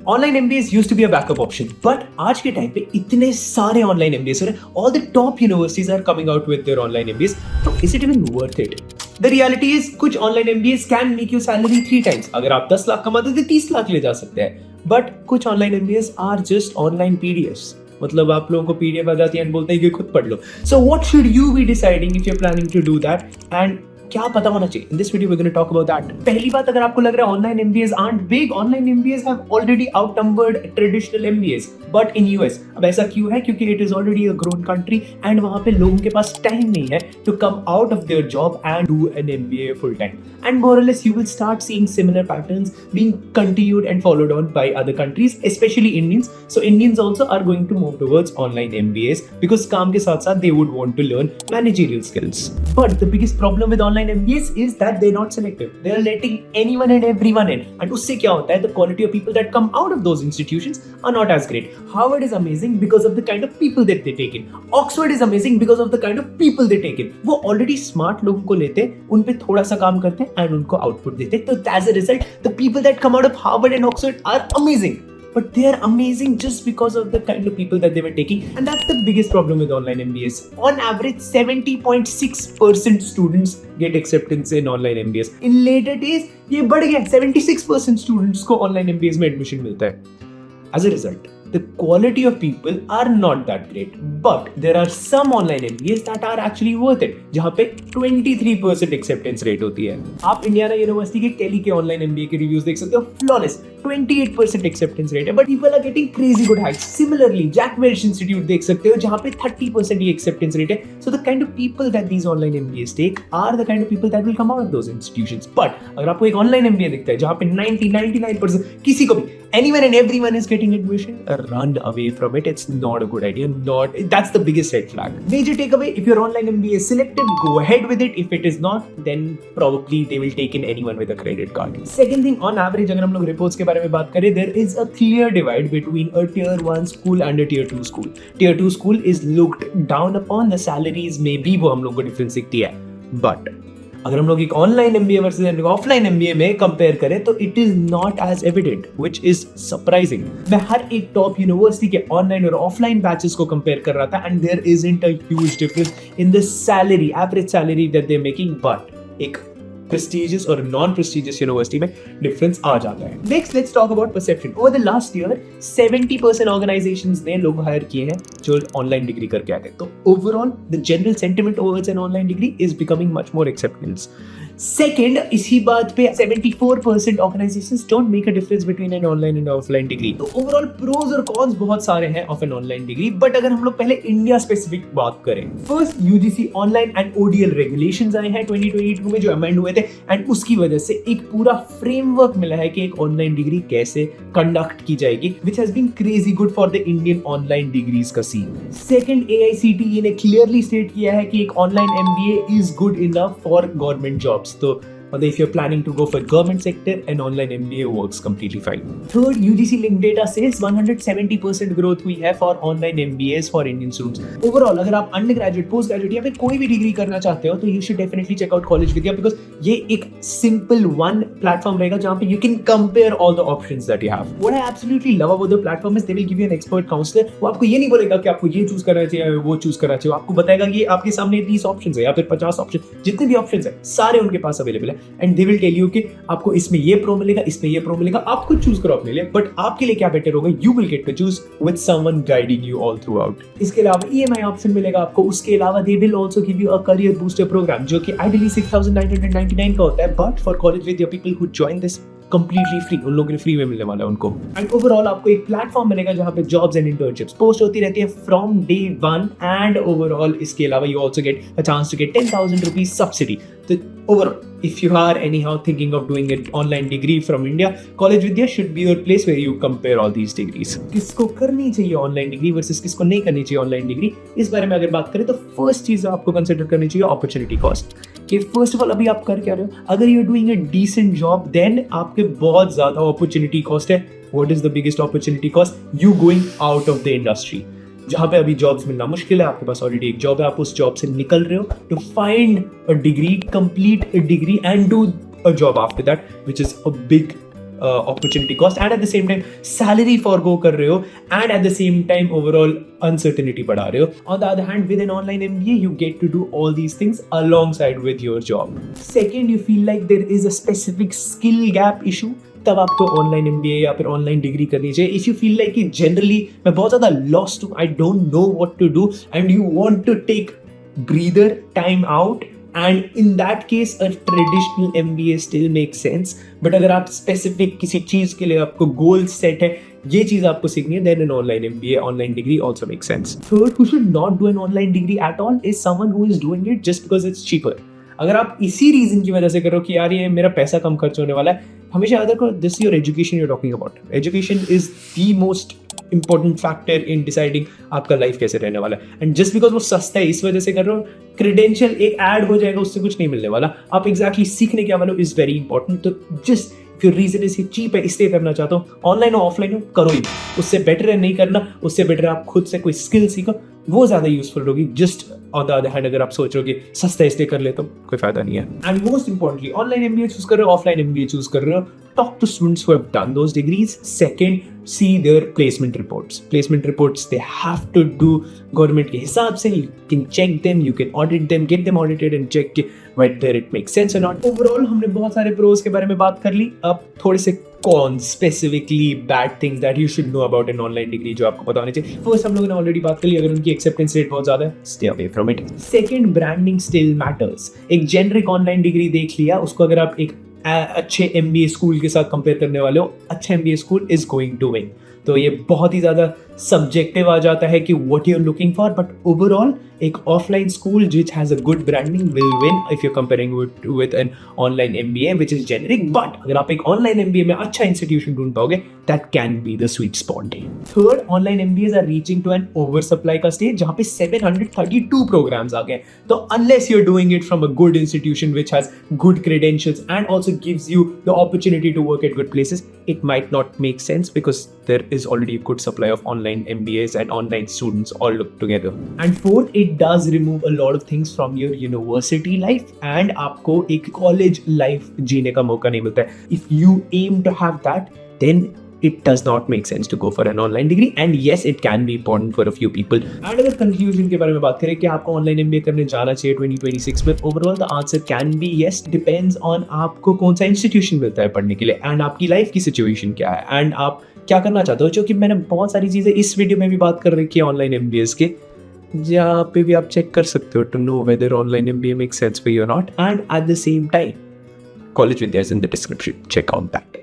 Online MBAs used to be a backup option, but आज के time पे इतने सारे ऑनलाइन एमबीएस हो रहे हैं, all the top universities are coming out with their online MBAs, तो is it even worth it? The reality is कुछ online MBAs can make you salary 3 times. अगर आप 10 लाख कमाते थे 30 लाख ले जा सकते हैं, बट कुछ online MBAs are just online PDFs. मतलब आप लोगों को पीडीएफ आ जाती है एंड बोलते हैं कि खुद पढ़ लो। So what should you be deciding if you are planning to do that, and क्या पता होना चाहिए? In this video we gonna talk about that. पहली बात, अगर आपको लग रहा है online MBAs aren't big, online MBAs have already outnumbered traditional MBAs, but in US. अब ऐसा क्यों है? क्योंकि it is already a grown country and वहां पे लोगों के पास टाइम नहीं है to come out of their job and do an MBA full time, and more और less you will start seeing similar patterns being continued and followed on by other countries, especially Indians. So Indians also are going to move towards online MBAs because काम के साथ साथ they would want to learn managerial skills. But the biggest problem with online MBAs is that they're not selective. They're letting anyone and everyone in. And उससे क्या होता है? The quality of people that come out of those institutions are not as great. Harvard is amazing because of the kind of people that they take in. Oxford is amazing because of the kind of people they take in. वो already smart लोगों को लेते हैं, उन पे थोड़ा सा काम करते हैं and उनको आउटपुट देते हैं। तो as a result, the people that come out of Harvard and Oxford are amazing. But they are amazing just because of the kind of people that they were taking. And that's the biggest problem with online MBAs. On average, 70.6% students get acceptance in online MBAs. In later days, ये बढ़ गया, 76% students को online MBAs में admission मिलता है. As a result, the quality of people are not that great, but there are some online MBAs that are actually worth it, जहाँ पे 23% acceptance rate होती है। आप इंडियाना यूनिवर्सिटी के टेली के ऑनलाइन एमबीए के रिव्यूज देख सकते हो, flawless 28% acceptance rate है, but people are getting crazy good hikes. Similarly, Jack Welch Institute देख सकते हो, जहाँ पे 30% ही acceptance rate है। So the kind of people that these online MBAs take are the kind of people that will come out of those institutions. But अगर आपको एक online MBA दिखता है जहाँ पे 99% किसी को भी, anyone and everyone is getting admission, run away from it. It's not a good idea. That's the biggest red flag. Major takeaway: if your online MBA is selective, go ahead with it. If it is not, then probably they will take in anyone with a credit card. Second thing, on average, अगर हम लोग reports के बारे में बात करें, there is a clear divide between a tier 1 school and a tier 2 school. Tier 2 school is looked down upon. The salaries में भी वो हम लोग को difference दिखती है. But अगर हम लोग एक online MBA versus offline MBA में कंपेयर करें तो it is not as evident, which is surprising. मैं हर एक टॉप यूनिवर्सिटी के ऑनलाइन और ऑफलाइन बैचेस को कंपेयर कर रहा था and there isn't a huge difference in the salary, average salary that they are making, but एक prestigious और non prestigious यूनिवर्सिटी में डिफरेंस आ जाता है। Next let's talk about perception. Over the last year 70% organisations ने लोग higher किए हैं जो ऑनलाइन डिग्री करके आते हैं। तो overall the general sentiment towards an online degree is becoming much more acceptance. Second, इसी बात पे 74% organisations don't make a difference between an online and offline degree. तो ओवरऑल प्रोज और कॉन्स बहुत सारे हैं of an online degree, but अगर हम लोग पहले इंडिया स्पेसिफिक बात करें, first UGC online and ODL regulations आए हैं 2022 में जो अमेंड हुए थे, एंड उसकी वजह से एक पूरा फ्रेमवर्क मिला है कि एक ऑनलाइन डिग्री कैसे कंडक्ट की जाएगी, which has been crazy good for the Indian online degrees का सीन। सेकंड, एआईसीटीई ने क्लियरली स्टेट किया है कि एक online MBA is good enough for government jobs. तो if you're planning to go for government sector, an online MBA works completely fine. Third, UGC linked data says 170% growth हुई है for online MBAs for Indian students. Overall, अगर आप undergraduate, postgraduate या फिर कोई भी degree करना चाहते हो तो you should definitely check out College Vidya because ये एक simple one platform रहेगा जहाँ पे you can compare all the options that you have. What I absolutely love about the platform is they will give you an expert counselor. वो आपको ये नहीं बोलेगा कि आपको ये चूज करना चाहिए, वो चूज करना चाहिए, आपको बताएगा कि आपके सामने 30 ऑप्शंस है या फिर 50 ऑप्शन, जितने भी ऑप्शंस है सारे उनके पास अवेलेबल है, and they will tell you कि आपको इसमें ये प्रो मिलेगा, इसमें ये प्रो मिलेगा, आप खुद चूज करो अपने लिए, बट आपके लिए क्या बेटर होगा, you will get to choose with someone guiding you all throughout. इसके अलावा ईएमआई ऑप्शन मिलेगा आपको, उसके अलावा they will also give you a career booster programme जो कि आइडियली 6999 का होता है, but for college with your people who join this completely free, उन लोगों के फ्री में मिलने वाला है उनको। एंड ओवरऑल आपको एक प्लेटफॉर्म मिलेगा जहां पे जॉब्स एंड इंटर्नशिप्स पोस्ट होती रहती है फ्रॉम डे 1, एंड ओवरऑल इसके अलावा you also get a chance to get 10,000 rupees subsidy. तो overall if you are anyhow thinking of doing an online degree from India, College Vidya should be your place where you compare all these degrees. किसको करनी चाहिए online degree versus किसको नहीं करनी चाहिए online degree, इस बारे में अगर बात करें तो फर्स्ट चीज आपको कंसिडर करनी चाहिए अपॉर्चुनिटी कॉस्ट। कि फर्स्ट ऑफ ऑल अभी आप कर क्या रहे हो, अगर you are doing a decent job then आपके बहुत ज्यादा अपॉर्चुनिटी कॉस्ट है। What is the biggest opportunity cost? You going out of the industry. जहाँ पे अभी जॉब्स मिलना मुश्किल है, आपके पास ऑलरेडी एक जॉब है, आप उस जॉब से निकल रहे हो to find a degree, complete a degree and do a job after that, which is a big opportunity cost, and at the same time salary forgo कर रहे हो, and at the same time overall uncertainty बढ़ा रहे हो. On the other hand, with an online MBA you get to do all these things alongside with your job. Second, you feel like there is a specific skill gap issue, तब आपको online MBA या फिर online degree करनी चाहिए. If you feel like कि generally मैं बहुत ज्यादा लॉस्ट हूँ, I don't know what to do, and you want to take breather, time out, and in that case a traditional MBA still makes sense. But अगर आप specific किसी चीज के लिए आपको goal set है, ये चीज आपको सीखनी है, then an online MBA, online degree also makes sense. Third, who should not do an online degree at all is someone who is doing it just because it's cheaper. अगर आप इसी reason की वजह से करो कि यार ये मेरा पैसा कम खर्च होने वाला है, हमेशा याद रखो this your education you are talking about. Education is the most important factor in deciding आपका लाइफ कैसे रहने वाला है. एंड जस्ट बिकॉज वो सस्ता है इस वजह से कर रहे हो, क्रेडेंशियल एक ऐड हो जाएगा उससे कुछ नहीं मिलने वाला. आप एग्जैक्टली सीखने क्या वाले हो इज वेरी इंपॉर्टेंट. तो just if your reason is cheap है इसलिए करना चाहता हूँ, ऑनलाइन हो ऑफलाइन हो करो ही. उससे बेटर है नहीं करना, उससे बेटर है आप खुद से कोई स्किल सीखो, वो ज्यादा यूजफुल होगी. Just on the other hand अगर आप सोच रहे हो कि सस्ता इसलिए कर ले तो कोई फायदा नहीं है. And most importantly online MBA choose कर रहे हो, ऑफलाइन एमबीए चूज कर रहे हो, talk to students who have done those degrees. Second, see their placement reports. Placement reports they have to do government के हिसाब से. You can check them, you can audit them, get them audited and check whether it makes sense or not. Overall हमने बहुत सारे pros के बारे में बात कर ली. अब थोड़े से cons, specifically bad things that you should know about an online degree जो आपको पता होने चाहिए. First हम लोगों ने already बात कर ली, अगर उनकी acceptance rate बहुत ज़्यादा है, stay away from it. Second, branding still matters. एक generic online degree देख लिया, उसको अगर आप एक अच्छे MBA स्कूल के साथ कंपेयर करने वाले हो, अच्छा MBA school is going to win. तो ये बहुत ही ज़्यादा सब्जेक्टिव आ जाता है कि what you are looking for, but overall एक offline school which has a good branding will win if you're comparing with an online MBA which is generic. But अगर आप एक ऑनलाइन MBA में अच्छा इंस्टीट्यूशन ढूंढ पाओगे, that can be the sweet spot. Third, online MBAs are reaching to an oversupply का stage जहाँ पे 732 programs आ गए. तो unless you're doing it from a good institution which has good credentials and also gives you the opportunity to work at good places, it might not make sense because there is already a good supply of online MBAs and online students all looked together. And fourth, it does remove a lot of things from your university life and आपको एक college life जीने का मौका नहीं मिलता है. If you aim to have that, then it does not make sense to go for an online degree, and yes, it can be important for a few people. And अगर conclusion के बारे में बात करें कि आपको online MBA करने जाना चाहिए 2026 में, overall the answer can be yes, depends on आपको कौन सा institution मिलता है पढ़ने के लिए and आपकी life की situation क्या है and आप क्या करना चाहते हो. जो कि मैंने बहुत सारी चीज़ें इस वीडियो में भी बात कर रखी है ऑनलाइन MBAs के, जहाँ पे भी आप चेक कर सकते हो to know whether online MBA makes sense for you or not. And at the same time, College Vidya is in the description. Check out that.